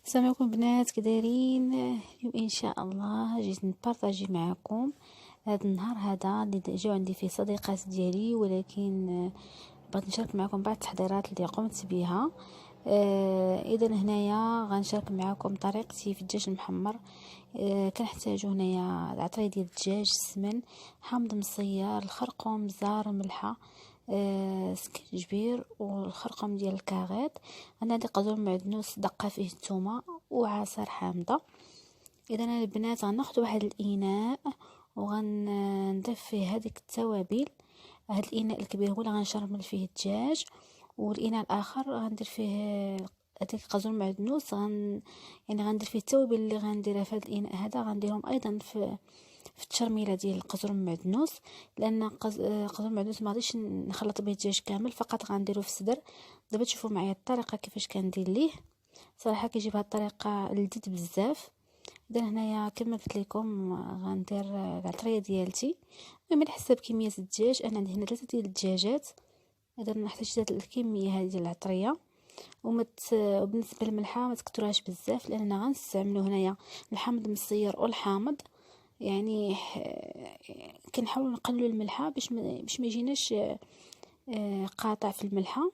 السلام عليكم بنات، كي دايرين؟ اليوم ان شاء الله جيت نبارطاجي معكم هذا النهار هذا اللي جاو عندي فيه صديقات ديالي، ولكن بغيت نشارك معكم بعض التحضيرات اللي قمت بها. اذا هنايا غنشارك معكم طريقتي في الدجاج المحمر. كنحتاجو هنايا العطريه ديال الدجاج، السمن، حامض مصيار، الخرقوم، زار، ملحه، سكنجبير والخرقوم ديال الكاغيط. انا هادي قزون معدنوس دقه فيه الثومه وعصير حامضه. اذا البنات غناخذ واحد الاناء وغنضيف فيه هذيك التوابل. هاد الاناء الكبير هو اللي غنشرمل فيه الدجاج، والاناء الاخر غندير فيه هذيك قزون معدنوس. يعني غندير فيه التوابل اللي غنديرها في هذا الاناء هذا، غنديرهم ايضا في التشرميله ديال القزون المعدنوس، لان قزون المعدنوس ما غاديش نخلط به الدجاج كامل، فقط غنديرو في الصدر. دابا تشوفوا معايا الطريقه كيفاش كندير ليه. صراحه كيجي بهذه الطريقه لذيذ بزاف. اذا هنايا كما قلت لكم غندير العطريه ديالتي. المهم على حسب كميه الدجاج، انا عندي هنا 3 ديال الدجاجات، اذا نحتاج هذه الكميه هذه ديال العطريه. وبالنسبه للملحه ما تكثروهاش بزاف، لاننا غنستعملوا هنايا الحامض المصير والحامض. يعني كنحاول نقلل الملحه باش ما يجيناش قاطع في الملحه.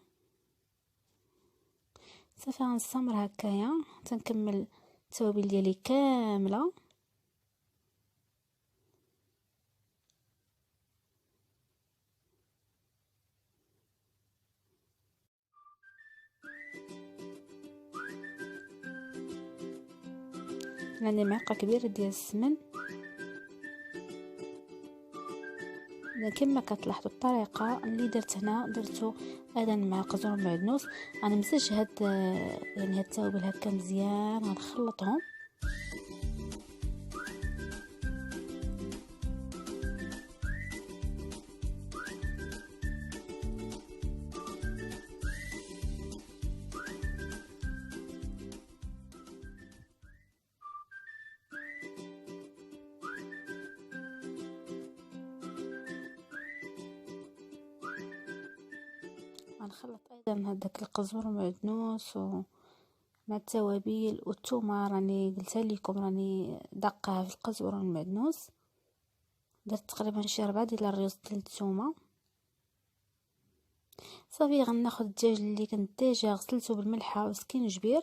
صافي غنستمر هكايا تنكمل التوابل ديالي كامله. عندي معلقه كبيره ديال السمن. كما كتلاحظوا الطريقه اللي درت هنا درتو ايضا مع قزون المعدنوس. غنمزج هاد يعني هاد التوابل هكا مزيان، غنخلطهم. غنخلط ايضا هذاك القزبر المعدنوس مع التوابل والثومه. راني قلتها لكم راني دقه في القزبر المعدنوس. درت تقريبا شي 4 ديال الريوس ديال الثومه. صافي غناخذ الدجاج اللي كنت ديجا غسلته بالملحه وسكينجبير،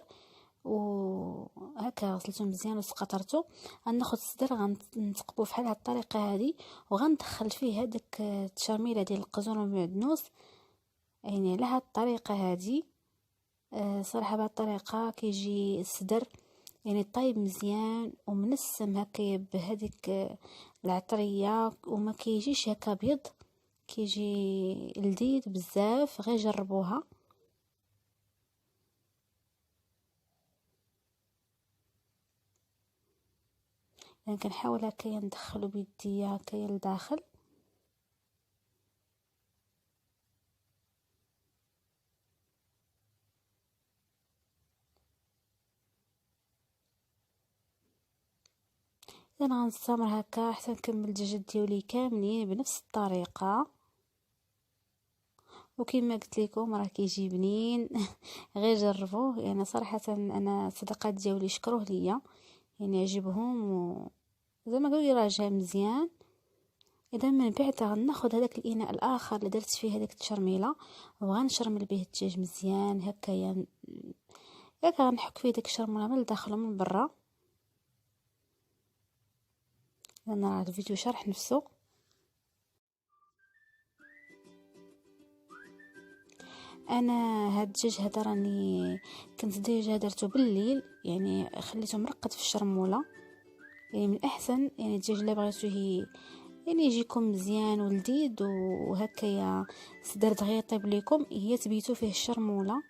وهكا غسلته مزيان وسقطرته. غناخذ الصدر غنثقبو فحال هاد الطريقه هذه، وغندخل فيه هذاك التشرميله ديال القزون المعدنوس. يعني على هاد الطريقه هذه صراحه بهاد الطريقه كيجي الصدر يعني طيب مزيان ومنسم هكا بهذيك العطريه، وما كيجيش هكا بيض، كيجي لذيذ بزاف. غير جربوها. يعني كنحاول هكايا ندخلو بيديا هكايا لداخل. انا غنستمر هكا حتى نكمل الدجاج ديالي كاملين بنفس الطريقه. وكما قلت لكم راه كيجي بنين. غير جربوه. يعني صراحه انا الصديقات ديالي شكروه ليا، يعني عجبهم زي ما قالوا لي راه جا مزيان. اذا من بعد غناخذ هذاك الاناء الاخر اللي درت فيه هذيك التشرميله، وغنشرمل به الدجاج مزيان هكايا. ياك غنحك فيه ديك الشرموله من الداخل ومن برا. لان راه الفيديو شرح نفسه. انا هاد الدجاج هذا راني كنت ديجا درته بالليل، يعني خليته مرقد في الشرموله. يعني من الاحسن يعني الدجاج اللي بغيتوه يعني يجيكم مزيان ولذيذ وهكايا صدر دغيا يطيب لكم، هي تبيتو فيه الشرموله.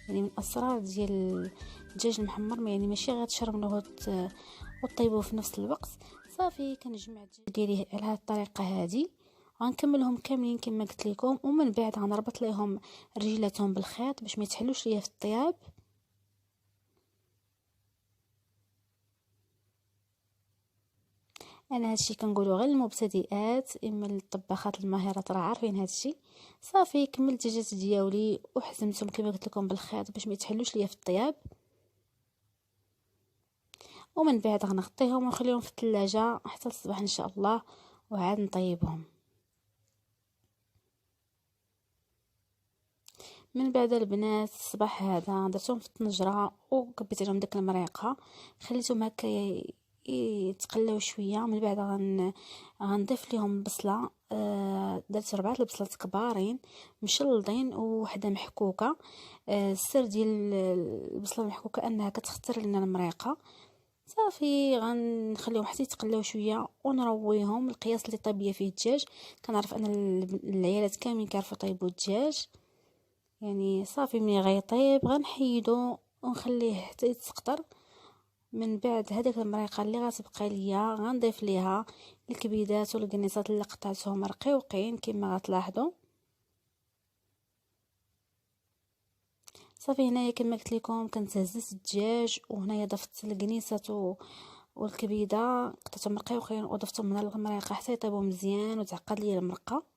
يعني من الاسرار ديال الدجاج المحمر، يعني ماشي غير تشرملوه وطيبوه في نفس الوقت. صافي كنجمع الدجاج ديالي على هذه الطريقه هذه. غنكملهم كاملين كما قلت لكم، ومن بعد غنربط ليهم رجلاتهم بالخيط باش ما يتحلوش ليا في الطياب. انا هادشي كنقولوا غير المبتدئات، اما الطباخات الماهرات راه عارفين هادشي. صافي كملت الدجاج ديالي وحزمتهم كما قلت لكم بالخيط باش ما يتحلوش ليا في الطياب. ومن بعد غنغطيهم ونخليهم في الثلاجة حتى الصباح ان شاء الله، وعاد نطيبهم. من بعد البنات الصباح هذا درتهم في الطنجره وكبيت عليهم داك المريقه، خليتهم هكا يتقلاو شويه. من بعد غنضيف ليهم بصله، درت 4 البصلات كبارين مشلضين وحده محكوكه. السر ديال البصله المحكوكه انها كتختار لنا المريقه. صافي غنخليهم حتى يتقلاو شويه ونرويهم القياس اللي طيب فيه الدجاج. كنعرف ان العيالات كاملين كيعرفوا يطيبوا الدجاج، يعني صافي ملي غيطيب غنحيدو ونخليه حتى يتسقطر. من بعد هذيك المريقه اللي غتبقى ليا غنضيف ليها الكبيدات والقنيصات اللي قطعتهم رقيقين كما غتلاحظوا. صافي هنايا كما قلت لكم كنت هزيت الدجاج، وهنايا ضفت القنيصات والكبيده قطعتهم رقيقين وضفتهم من المريقه حتى يطيبوا مزيان وتعقد لي المرقه.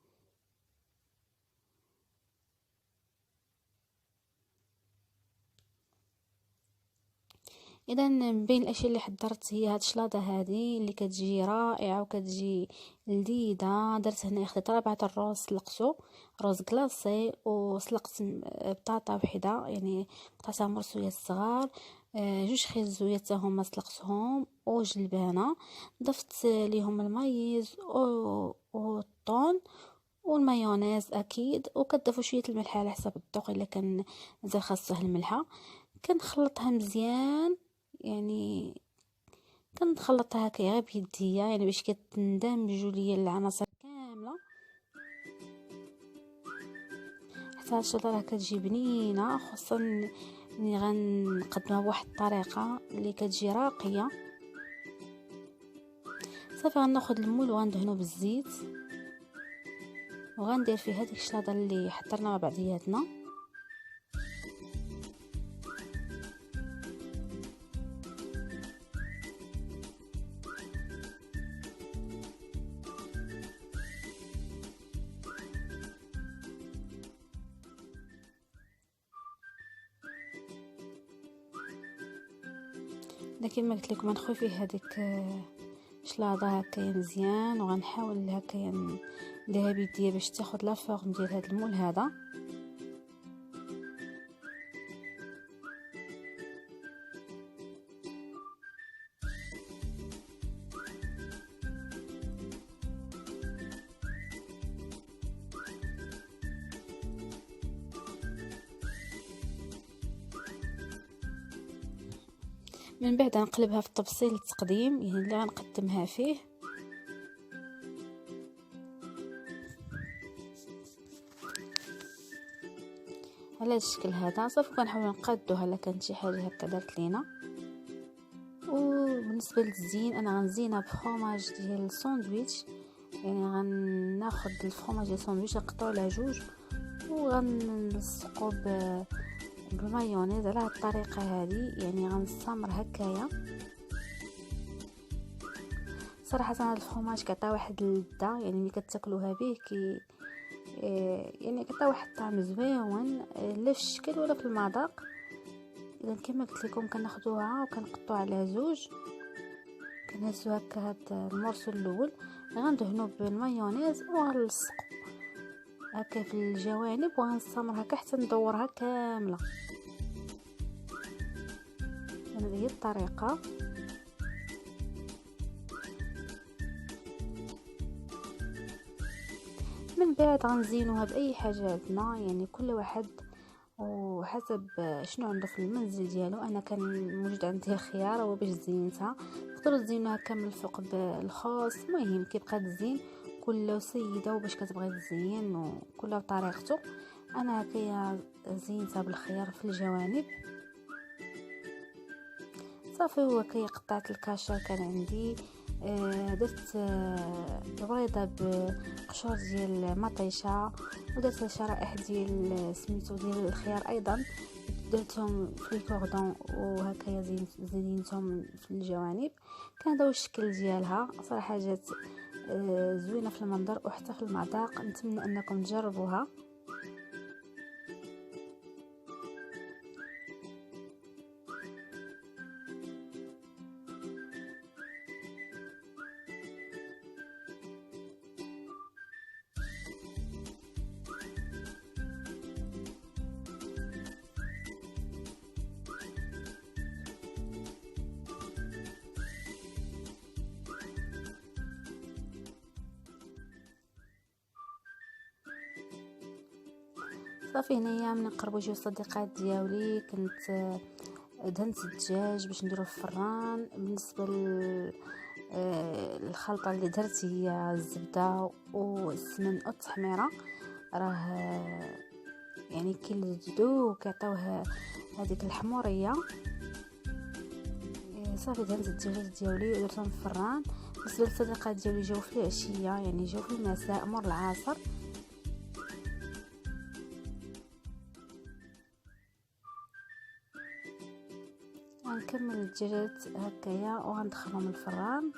اذا من بين الاشياء اللي حضرت هي هاد الشلاضه هذه اللي كتجي رائعه وكتجي لذيذه. درت هنا خديت 4 الروز، سلقته روز كلاصي، وسلقت بطاطا وحده يعني قطعتها مرصويات صغار. 2 خيزويات هما سلقتهم وجلبانه. ضفت ليهم المايز والطون والمايونيز اكيد، وكتضيفوا شويه الملح على حسب الذوق الا كان زي خاصه الملحه. كنخلطها مزيان، يعني كنخلطها هكا غير بيديا يعني باش كتندمجوا ليا العناصر كامله حتى الشطره كتجي بنينه، خصوصا ملي غنقدمها بواحد الطريقه اللي كتجي راقيه. صافي غناخذ المول وغندهنو بالزيت وغندير فيه هذيك الشلاضه اللي حضرنا مع بعضياتنا. لكن ما قلت لكم غنخوي فيه هذيك شلاضه هكا مزيان، وغنحاول هكا نديرها بيديا باش تاخذ لا فورم ديال هذا المول هذا. من بعد نقلبها في الطبسيل التقديم يعني اللي غنقدمها فيه. على الشكل هذا صافي كنحاول نقادوها الا كانت شي حاجه هكا دارت لينا. وبالنسبه للزين انا غنزينها بفرماج ديال الساندويتش، يعني غناخذ الفرماج ديال الساندويتش نقطعو على 2 وغنلصقو بالمايونيز على هاد الطريقه هذه، يعني غنستمر هكايا. صراحه هذا الفرماج كيعطي واحد اللذه، يعني ملي كتاكلوها به يعني كيعطي واحد الطعم زويون لا في الشكل ولا في المذاق. اذا كما قلت لكم كناخذوها وكنقطعوها على 2، كنهزو هكا هاد المرسول الاول غندهنو بالمايونيز وغنلصقو هكا في الجوانب وغنستمر هكا حتى ندورها كامله. هذه هي الطريقه. من بعد غنزينوها باي حاجه عندنا، يعني كل واحد وحسب شنو عنده في المنزل ديالو. انا كان موجود عندي الخيار هو باش زينتها، تقدروا تزينوها كامل الفوق بالخوص، المهم كيبقى الزين كل سيده وباش كتبغي تزين وكل بطريقته. انا هكايا زينتها بالخيار في الجوانب. صافي هو كي قطعت الكاشير كان عندي، درت بيضه بقشور ديال مطيشه، ودرت شرائح ديال سميتو ديال الخيار ايضا درتهم في الكوردون وهكايا زينتهم في الجوانب. كان هذا هو الشكل ديالها. صراحه جات زوينه في المنظر وحتى في المذاق. نتمنى انكم تجربوها. صافي هنايا من نقربوا جوج صديقات ديالي كنت دهنت الدجاج باش نديروه في الفران. بالنسبه الخلطه اللي درت هي الزبده والسمن والتحميره، راه يعني كيلذذو وكيعطيوه هذيك الحموريه. صافي دهنت الدجاج ديالي ودرتهم في الفران. بالنسبه للصديقات ديالي جاو في العشيه، يعني جاو في المساء مور العصر. غنكمل الدجاجات هكايا وغندخلهم الفران.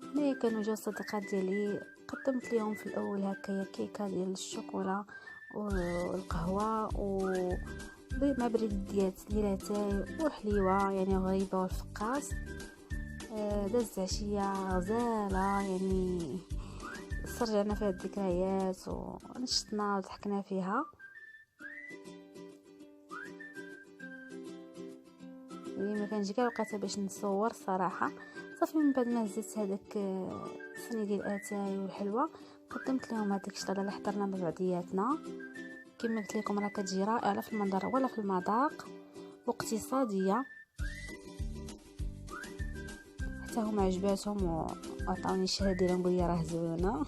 هنايا كانوا جاو الصديقات ديالي، قدمت ليهم في الاول هكايا كيكه ديال الشوكولا والقهوه مع بريديات ديال اتاي وحليوه يعني غريبه والفقاس. دازت عشيه غزاله، يعني استرجعنا فيها الذكريات ونشطنا وضحكنا فيها. اللي ما كانش كاع وقتها باش نصور صراحه. صافي من بعد ما هزيت هذاك الصيني ديال اتاي والحلوى، قدمت لهم هذيك الشطه اللي حضرنا ببعضياتنا. كما قلت لكم راه كتجي رائعه لا في المنظر ولا في المذاق، واقتصاديه. حتى هما عجباتهم وعطاوني الشهاده ديالهم، نقول راه زوينه.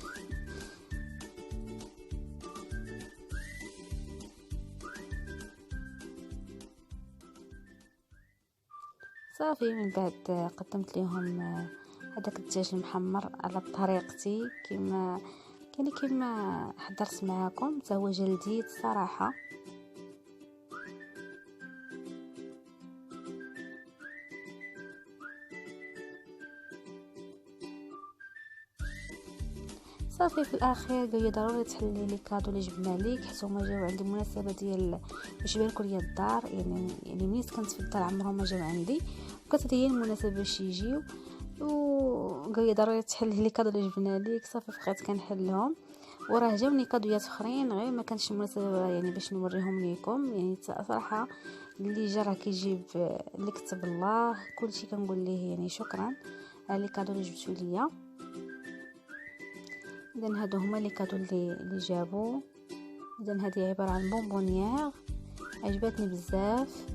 صافي من بعد قدمت لهم هذاك الدجاج المحمر على طريقتي، كما حضرت معاكم، حتى هو جلديد صراحه. صافي في الاخير قال لي ضروري تحلي لي كادو اللي جبنا ليك، حيت هما جاو عندي مناسبه ديال باش يباركوا لي الدار. يعني ملي كنت في الدار عمرهم ما جاو عندي، وكانت هي المناسبه باش يجيو. وقال لي ضروري تحلي لي كادو اللي جبنا ليك. صافي بقيت كنحلهم، وراه جاوني كادويات اخرين غير ما كانش مناسبه يعني باش نوريهم ليكم. يعني صراحه اللي جا راه كيجيب اللي كتب الله. كلشي كنقول ليه يعني شكرا على لي كادو اللي جبتوا ليا. اذا هادو هما لي كادو اللي جابوا. اذا هذه عباره عن بونبونيير، عجبتني بزاف.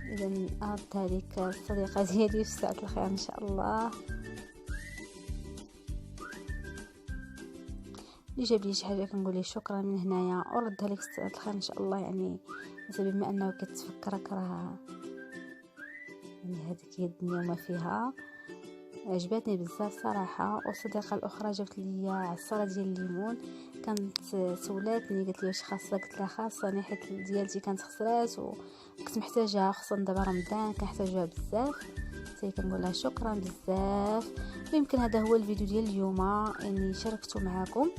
اذا عطيتها ليك الصديقه ديالي في ساعه الخير ان شاء الله. اللي جاب لي شي حاجه كنقول ليه شكرا من هنايا، وردها لك في ساعه الخير ان شاء الله. يعني بما انه كتفكرك راه يعني هذيك هي الدنيا وما فيها. عجبتني بزاف صراحه. والصديقه الاخرى جابت لي عصاره ديال الليمون، كانت سولاتني قالت لي واش خاصها، قلت لها خاصني حيت ديالتي كانت خسرات وكنت محتاجاها، خصوصا دابا رمضان كنحتاجوها بزاف. حتى كنقول لها شكرا بزاف. ويمكن هذا هو الفيديو ديال اليوم، يعني شاركته معكم.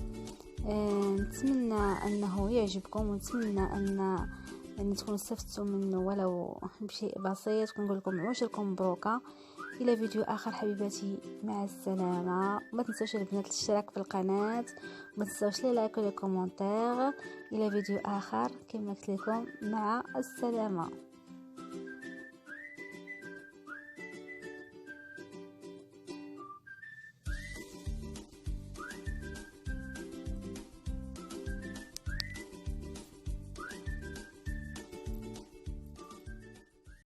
نتمنى انه يعجبكم، ونتمنى ان تكونوا استفدتوا منه ولو بشيء بسيط. كنقول لكم عواشركم مبروكه. الى فيديو اخر حبيباتي، مع السلامه. ما تنسوش البنات الاشتراك في القناه، وما تنسوش لي لايك ولي كومونتير. الى فيديو اخر كما قلت لكم، مع السلامه.